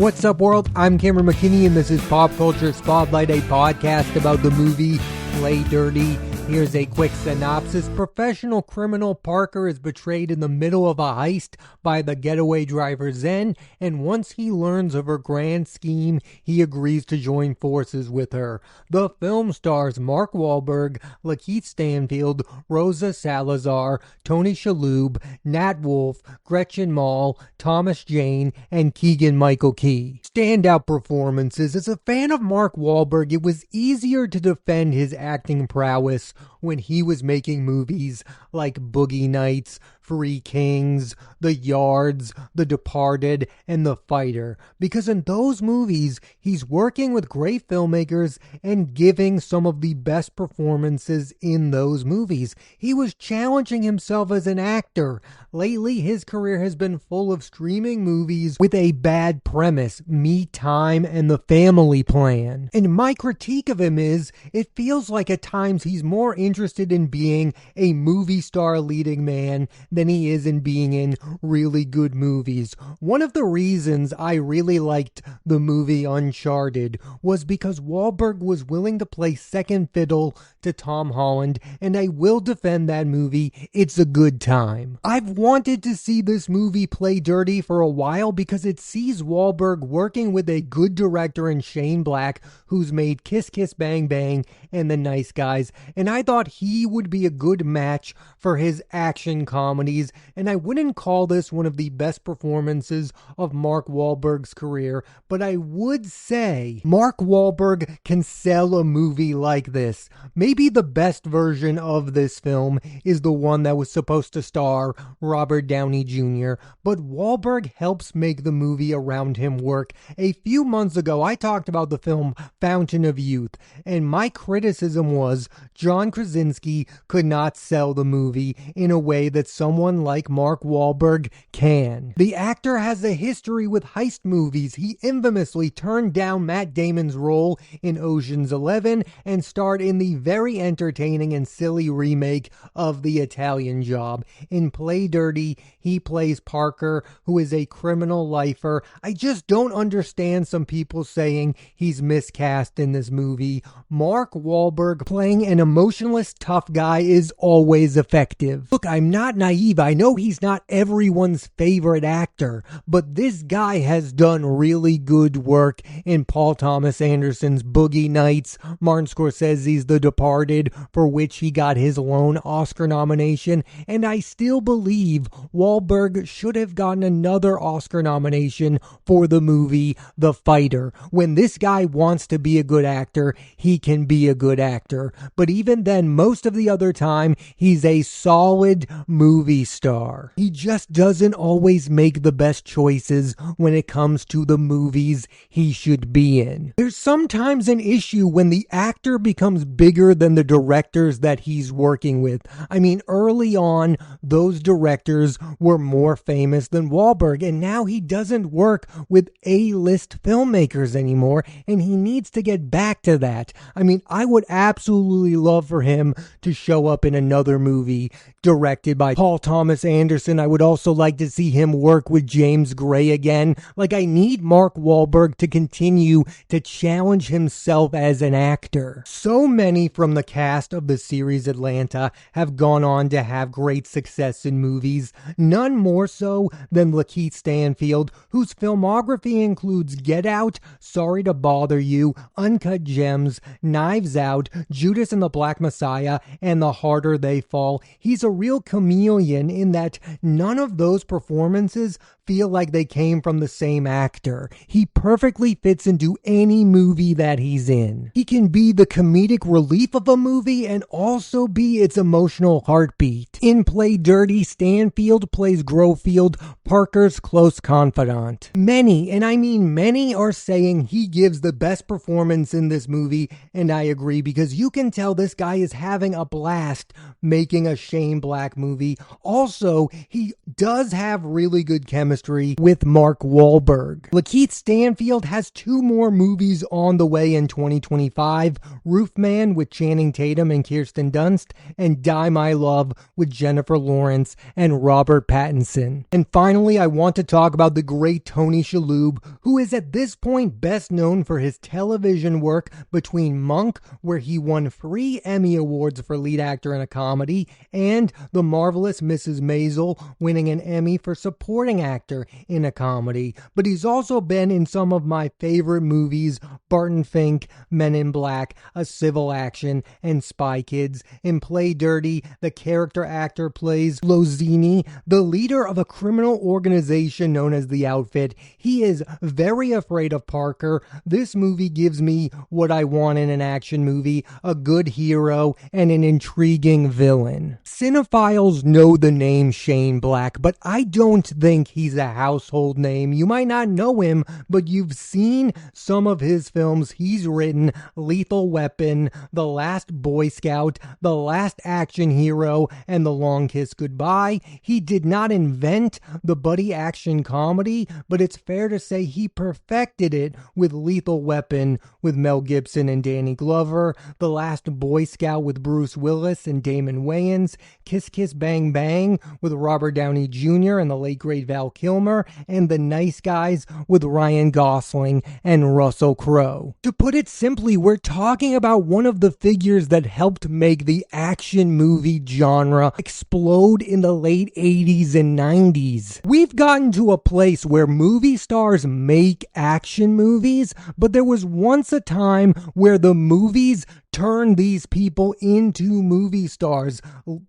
What's up, world? I'm Cameron McKinney, and this is Pop Culture Spotlight, a podcast about the movie Play Dirty. Here's a quick synopsis. Professional criminal Parker is betrayed in the middle of a heist by the getaway driver Zen, and once he learns of her grand scheme, he agrees to join forces with her. The film stars Mark Wahlberg, Lakeith Stanfield, Rosa Salazar, Tony Shalhoub, Nat Wolff, Gretchen Mol, Thomas Jane, and Keegan-Michael Key. Standout performances. As a fan of Mark Wahlberg, it was easier to defend his acting prowess when he was making movies like Boogie Nights, Three Kings, The Yards, The Departed, and The Fighter, because in those movies, he's working with great filmmakers and giving some of the best performances in those movies. He was challenging himself as an actor. Lately, his career has been full of streaming movies with a bad premise, Me Time and The Family Plan. And my critique of him is, it feels like at times he's more interested in being a movie star leading man than he is in being in really good movies. One of the reasons I really liked the movie Uncharted was because Wahlberg was willing to play second fiddle to Tom Holland, and I will defend that movie. It's a good time. I've wanted to see this movie Play Dirty for a while because it sees Wahlberg working with a good director in Shane Black, who's made Kiss Kiss Bang Bang and The Nice Guys, and I thought he would be a good match for his action comedies, and I wouldn't call this one of the best performances of Mark Wahlberg's career, but I would say Mark Wahlberg can sell a movie like this. Maybe the best version of this film is the one that was supposed to star Robert Downey Jr., but Wahlberg helps make the movie around him work. A few months ago, I talked about the film Fountain of Youth, and my criticism was John Krasinski could not sell the movie in a way that someone like Mark Wahlberg can. The actor has a history with heist movies. He infamously turned down Matt Damon's role in Ocean's 11 and starred in the very entertaining and silly remake of The Italian Job. In Play Dirty, he plays Parker, who is a criminal lifer. I just don't understand some people saying he's miscast in this movie. Mark Wahlberg playing an emotionless tough guy is always effective. Look, I'm not naive. I know he's not everyone's favorite actor, but this guy has done really good work in Paul Thomas Anderson's Boogie Nights, Martin Scorsese's The Departed, for which he got his lone Oscar nomination, and I still believe Wahlberg should have gotten another Oscar nomination for the movie The Fighter. When this guy wants to be a good actor, he can be a good actor, but even then, most of the other time, he's a solid movie star. He just doesn't always make the best choices when it comes to the movies he should be in. There's sometimes an issue when the actor becomes bigger than the directors that he's working with. I mean, early on, those directors were more famous than Wahlberg, and now he doesn't work with A-list filmmakers anymore, and he needs to get back to that. I mean, I would absolutely love for him to show up in another movie directed by Paul Thomas Anderson. I would also like to see him work with James Gray again. Like, I need Mark Wahlberg to continue to challenge himself as an actor. So many from the cast of the series Atlanta have gone on to have great success in movies, none more so than Lakeith Stanfield, whose filmography includes Get Out, Sorry to Bother You, Uncut Gems, Knives Out, Judas and the Black Messiah, and The Harder They Fall. He's a real chameleon in that none of those performances feel like they came from the same actor. He perfectly fits into any movie that he's in. He can be the comedic relief of a movie and also be its emotional heartbeat. In Play Dirty, Stanfield plays Grofield, Parker's close confidant. Many, and I mean many, are saying he gives the best performance in this movie, and I agree, because you can tell this guy is having a blast making a Shane Black movie. Also, he does have really good chemistry industry with Mark Wahlberg. Lakeith Stanfield has 2 more movies on the way in 2025, Roofman with Channing Tatum and Kirsten Dunst, and Die My Love with Jennifer Lawrence and Robert Pattinson. And finally, I want to talk about the great Tony Shalhoub, who is at this point best known for his television work between Monk, where he won 3 Emmy Awards for lead actor in a comedy, and The Marvelous Mrs. Maisel, winning an Emmy for supporting actor in a comedy. But he's also been in some of my favorite movies, Barton Fink, Men in Black, A Civil Action, and Spy Kids. In Play Dirty, the character actor plays Lozini, the leader of a criminal organization known as The Outfit. He is very afraid of Parker. This movie gives me what I want in an action movie, a good hero and an intriguing villain. Cinephiles know the name Shane Black, but I don't think he's a household name. You might not know him, but you've seen some of his films. He's written Lethal Weapon, The Last Boy Scout, The Last Action Hero, and The Long Kiss Goodbye. He did not invent the buddy action comedy, but it's fair to say he perfected it with Lethal Weapon with Mel Gibson and Danny Glover, The Last Boy Scout with Bruce Willis and Damon Wayans, Kiss Kiss Bang Bang with Robert Downey Jr. and the late great Val Kilmer, and The Nice Guys with Ryan Gosling and Russell Crowe. To put it simply, we're talking about one of the figures that helped make the action movie genre explode in the late 80s and 90s. We've gotten to a place where movie stars make action movies, but there was once a time where the movies turned these people into movie stars.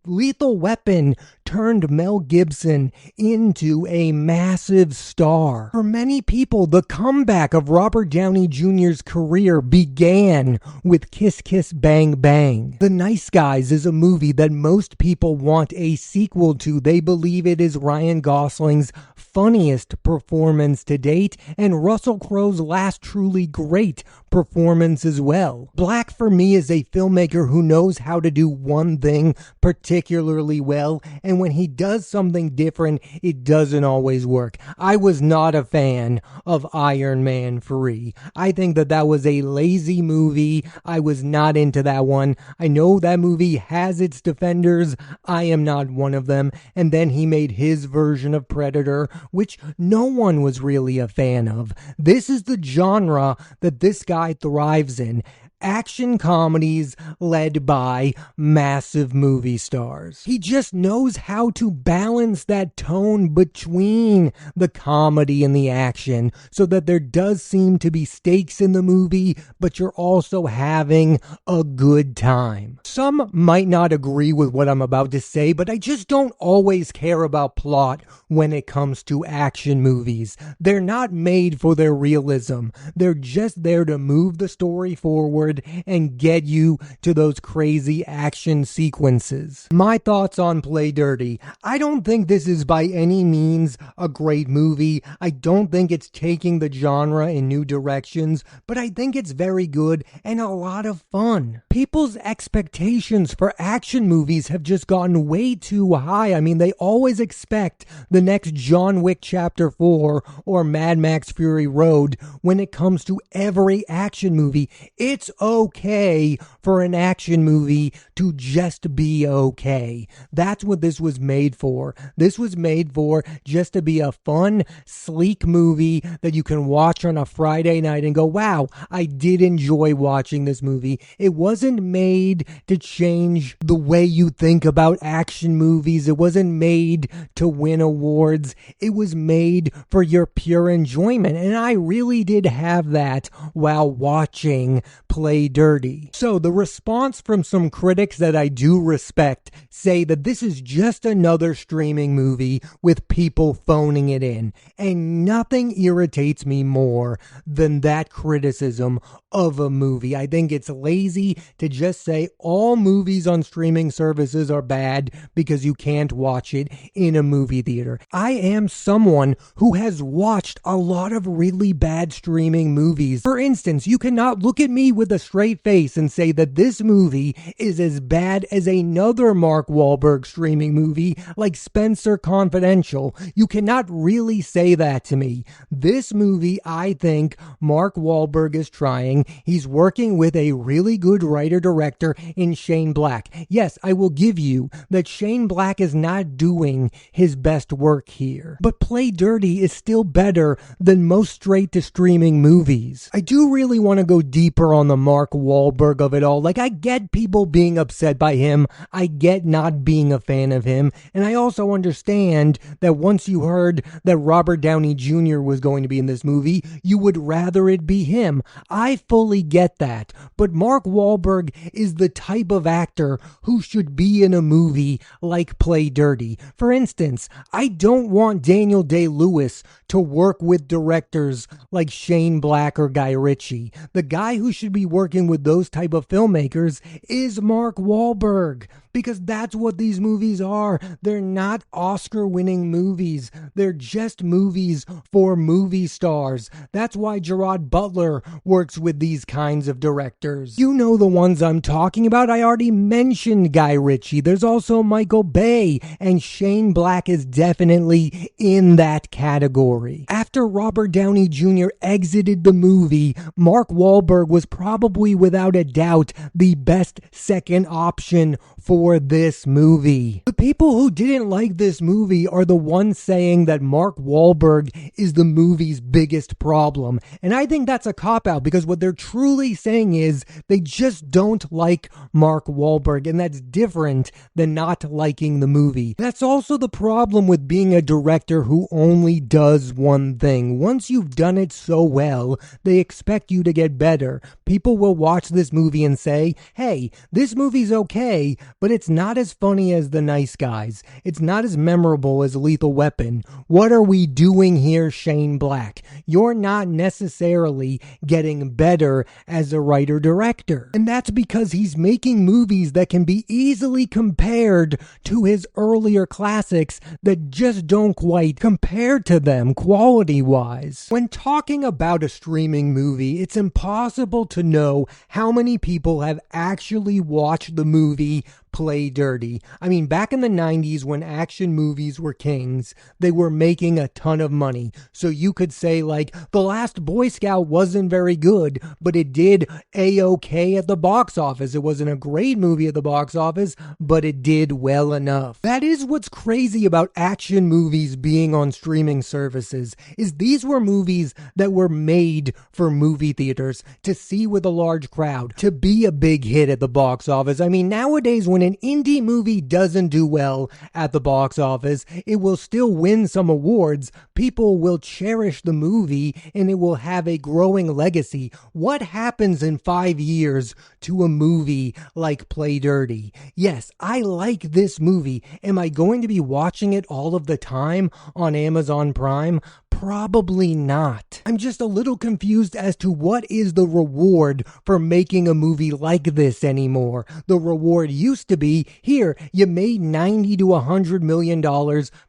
Lethal Weapon turned Mel Gibson into a massive star. For many people, the comeback of Robert Downey Jr.'s career began with Kiss Kiss Bang Bang. The Nice Guys is a movie that most people want a sequel to. They believe it is Ryan Gosling's funniest performance to date, and Russell Crowe's last truly great performance as well. Black, for me, is a filmmaker who knows how to do one thing particularly well, and when he does something different, it doesn't always work. I was not a fan of Iron Man 3. I think that was a lazy movie. I was not into that one. I know that movie has its defenders. I am not one of them. And then he made his version of Predator, which no one was really a fan of. This is the genre that this guy thrives in. Action comedies led by massive movie stars. He just knows how to balance that tone between the comedy and the action so that there does seem to be stakes in the movie, but you're also having a good time. Some might not agree with what I'm about to say, but I just don't always care about plot when it comes to action movies. They're not made for their realism. They're just there to move the story forward and get you to those crazy action sequences. My thoughts on Play Dirty. I don't think this is by any means a great movie. I don't think it's taking the genre in new directions, but I think it's very good and a lot of fun. People's expectations for action movies have just gotten way too high. I mean, they always expect the next John Wick Chapter 4 or Mad Max Fury Road when it comes to every action movie. It's okay for an action movie to just be okay. That's what this was made for. This was made for just to be a fun, sleek movie that you can watch on a Friday night and go, wow, I did enjoy watching this movie. It wasn't made to change the way you think about action movies. It wasn't made to win awards. It was made for your pure enjoyment. And I really did have that while watching Play Dirty. So the response from some critics that I do respect say that this is just another streaming movie with people phoning it in. And nothing irritates me more than that criticism of a movie. I think it's lazy to just say all movies on streaming services are bad because you can't watch it in a movie theater. I am someone who has watched a lot of really bad streaming movies. For instance, you cannot look at me with a straight face and say that this movie is as bad as another Mark Mark Wahlberg streaming movie like Spencer Confidential. You cannot really say that to me. This movie, I think Mark Wahlberg is trying. He's working with a really good writer-director in Shane Black. Yes, I will give you that Shane Black is not doing his best work here. But Play Dirty is still better than most straight-to-streaming movies. I do really want to go deeper on the Mark Wahlberg of it all. Like, I get people being upset by him. I get not being a fan of him. And I also understand that once you heard that Robert Downey Jr. was going to be in this movie, you would rather it be him. I fully get that. But Mark Wahlberg is the type of actor who should be in a movie like Play Dirty. For instance, I don't want Daniel Day-Lewis to work with directors like Shane Black or Guy Ritchie. The guy who should be working with those type of filmmakers is Mark Wahlberg, because that's what these movies are. They're not Oscar-winning movies. They're just movies for movie stars. That's why Gerard Butler works with these kinds of directors. You know the ones I'm talking about. I already mentioned Guy Ritchie. There's also Michael Bay, and Shane Black is definitely in that category. After Robert Downey Jr. exited the movie, Mark Wahlberg was probably without a doubt the best second option for this movie. The people who didn't like this movie are the ones saying that Mark Wahlberg is the movie's biggest problem. And I think that's a cop-out, because what they're truly saying is they just don't like Mark Wahlberg, and that's different than not liking the movie. That's also the problem with being a director who only does one thing. Once you've done it so well, they expect you to get better. People will watch this movie and say, hey, this movie's okay, but it's not as funny as The Nice Guys. It's not as memorable as Lethal Weapon. What are we doing here, Shane Black? You're not necessarily getting better as a writer-director. And that's because he's making movies that can be easily compared to his earlier classics that just don't quite compare to them quality-wise. When talking about a streaming movie, it's impossible to know how many people have actually watched the movie Play Dirty. I mean, back in the 90s when action movies were kings, they were making a ton of money. So you could say, like, The Last Boy Scout wasn't very good, but it did A-okay at the box office. It wasn't a great movie at the box office, but it did well enough. That is what's crazy about action movies being on streaming services, is these were movies that were made for movie theaters, to see with a large crowd, to be a big hit at the box office. I mean, nowadays when an indie movie doesn't do well at the box office, it will still win some awards. People will cherish the movie and it will have a growing legacy. What happens in 5 years to a movie like Play Dirty? Yes, I like this movie. Am I going to be watching it all of the time on Amazon Prime? Probably not. I'm just a little confused as to what is the reward for making a movie like this anymore. The reward used to be, here, you made $90 to $100 million.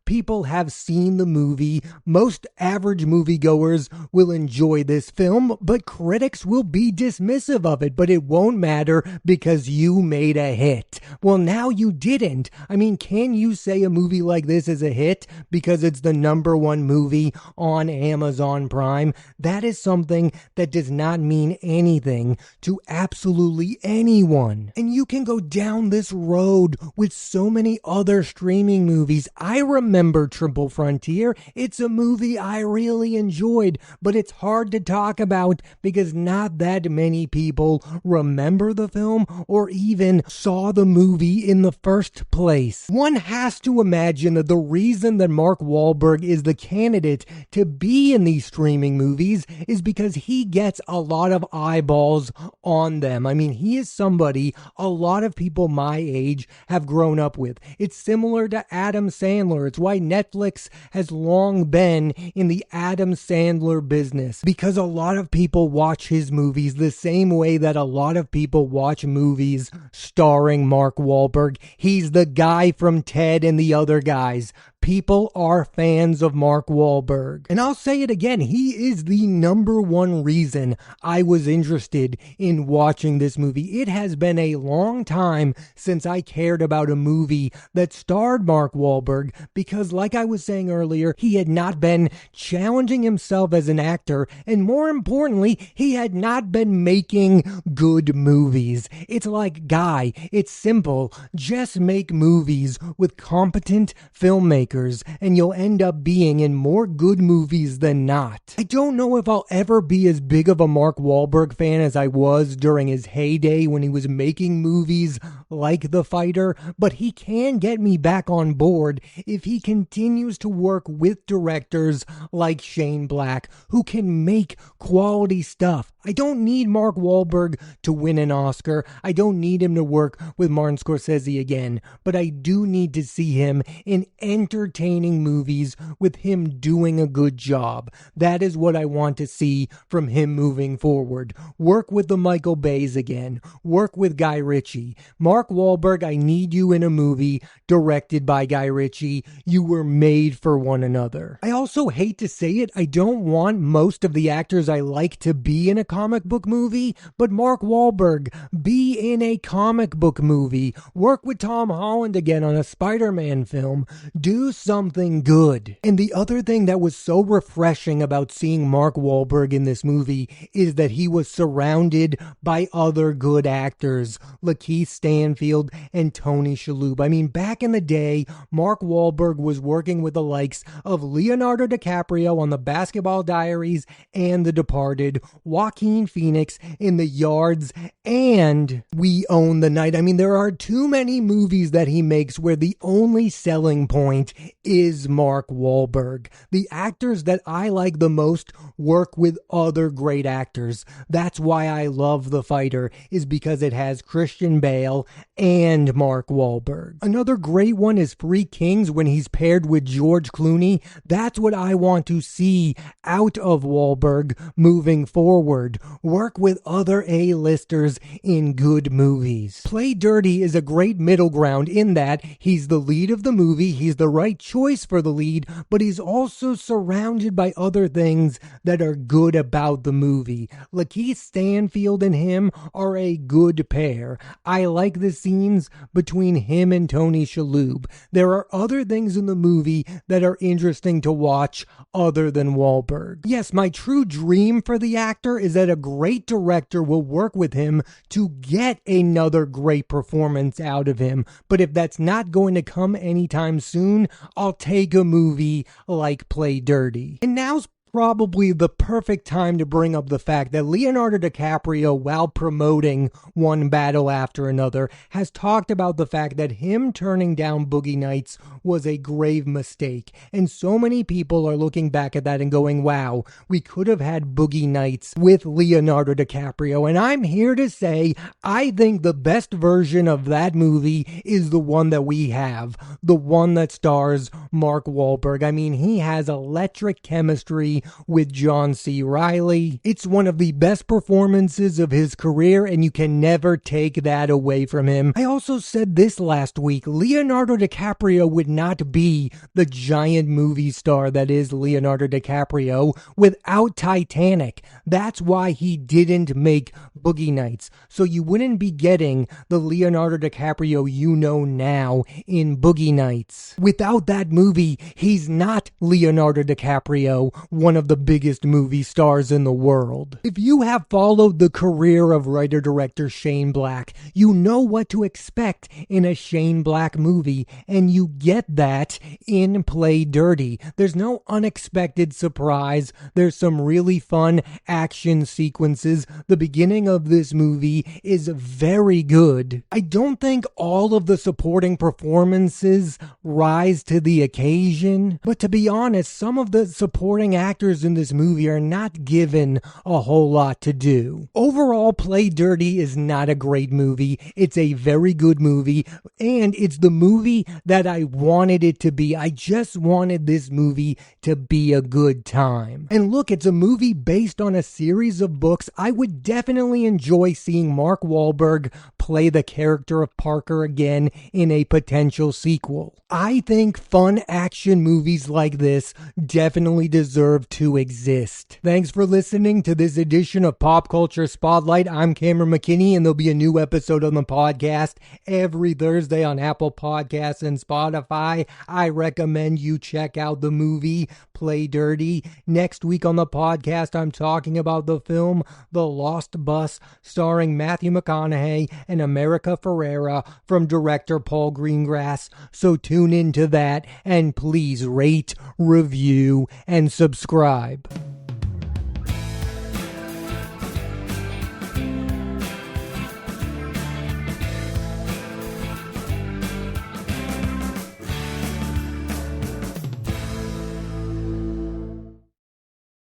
People have seen the movie. Most average moviegoers will enjoy this film, but critics will be dismissive of it. But it won't matter because you made a hit. Well, now you didn't. I mean, can you say a movie like this is a hit because it's the #1 movie on Amazon Prime? That is something that does not mean anything to absolutely anyone. And you can go down this road with so many other streaming movies. I remember Triple Frontier. It's a movie I really enjoyed, but it's hard to talk about because not that many people remember the film or even saw the movie in the first place. One has to imagine that the reason that Mark Wahlberg is the candidate to be in these streaming movies is because he gets a lot of eyeballs on them. I mean, he is somebody a lot of people my age have grown up with. It's similar to Adam Sandler. It's why Netflix has long been in the Adam Sandler business, because a lot of people watch his movies the same way that a lot of people watch movies starring Mark Wahlberg. He's the guy from Ted and the Other Guys. people are fans of Mark Wahlberg. And I'll say it again, he is the number one reason I was interested in watching this movie. It has been a long time since I cared about a movie that starred Mark Wahlberg because, like I was saying earlier, he had not been challenging himself as an actor, and more importantly, he had not been making good movies. It's like, guy, it's simple. Just make movies with competent filmmakers, and you'll end up being in more good movies than not. I don't know if I'll ever be as big of a Mark Wahlberg fan as I was during his heyday when he was making movies like The Fighter, but he can get me back on board if he continues to work with directors like Shane Black, who can make quality stuff. I don't need Mark Wahlberg to win an Oscar. I don't need him to work with Martin Scorsese again, but I do need to see him in entertaining movies with him doing a good job. That is what I want to see from him moving forward. Work with the Michael Bays again. Work with Guy Ritchie. Mark Wahlberg, I need you in a movie directed by Guy Ritchie. You were made for one another. I also hate to say it, I don't want most of the actors I like to be in a comic book movie, but Mark Wahlberg, be in a comic book movie. Work with Tom Holland again on a Spider-Man film. Do something good. And the other thing that was so refreshing about seeing Mark Wahlberg in this movie is that he was surrounded by other good actors, Lakeith Stanfield and Tony Shalhoub. I mean, back in the day, Mark Wahlberg was working with the likes of Leonardo DiCaprio on The Basketball Diaries and The Departed, Joaquin Phoenix in The Yards, and We Own the Night. I mean, there are too many movies that he makes where the only selling point is Mark Wahlberg. The actors that I like the most work with other great actors. That's why I love The Fighter, is because it has Christian Bale and Mark Wahlberg. Another great one is Three Kings when he's paired with George Clooney. That's what I want to see out of Wahlberg moving forward. Work with other A-listers in good movies. Play Dirty is a great middle ground in that he's the lead of the movie, he's the right choice for the lead, but he's also surrounded by other things that are good about the movie. Lakeith Stanfield and him are a good pair. I like the scenes between him and Tony Shalhoub. There are other things in the movie that are interesting to watch other than Wahlberg. Yes, my true dream for the actor is that a great director will work with him to get another great performance out of him. But if that's not going to come anytime soon, I'll take a movie like Play Dirty. And now's probably the perfect time to bring up the fact that Leonardo DiCaprio, while promoting One Battle After Another, has talked about the fact that him turning down Boogie Nights was a grave mistake. And so many people are looking back at that and going, wow, we could have had Boogie Nights with Leonardo DiCaprio. And I'm here to say, I think the best version of that movie is the one that we have. The one that stars Mark Wahlberg. I mean, he has electric chemistry with John C. Reilly. It's one of the best performances of his career, and you can never take that away from him. I also said this last week, Leonardo DiCaprio would not be the giant movie star that is Leonardo DiCaprio without Titanic. That's why he didn't make Boogie Nights. So you wouldn't be getting the Leonardo DiCaprio you know now in Boogie Nights. Without that movie, he's not Leonardo DiCaprio, one of the biggest movie stars in the world. If you have followed the career of writer-director Shane Black, you know what to expect in a Shane Black movie, and you get that in Play Dirty. There's no unexpected surprise. There's some really fun action sequences. The beginning of this movie is very good. I don't think all of the supporting performances rise to the occasion, but to be honest, some of the supporting actors actors in this movie are not given a whole lot to do. Overall, Play Dirty is not a great movie. It's a very good movie, and it's the movie that I wanted it to be. I just wanted this movie to be a good time. And look, it's a movie based on a series of books. I would definitely enjoy seeing Mark Wahlberg play the character of Parker again in a potential sequel. I think fun action movies like this definitely deserve to exist. Thanks for listening to this edition of Pop Culture Spotlight. I'm Cameron McKinney, and there'll be a new episode on the podcast every Thursday on Apple Podcasts and Spotify. I recommend you check out the movie Play Dirty. Next week on the podcast, I'm talking about the film The Lost Bus, starring Matthew McConaughey and America Ferrera, from director Paul Greengrass. So tune into that, and please rate, review, and subscribe.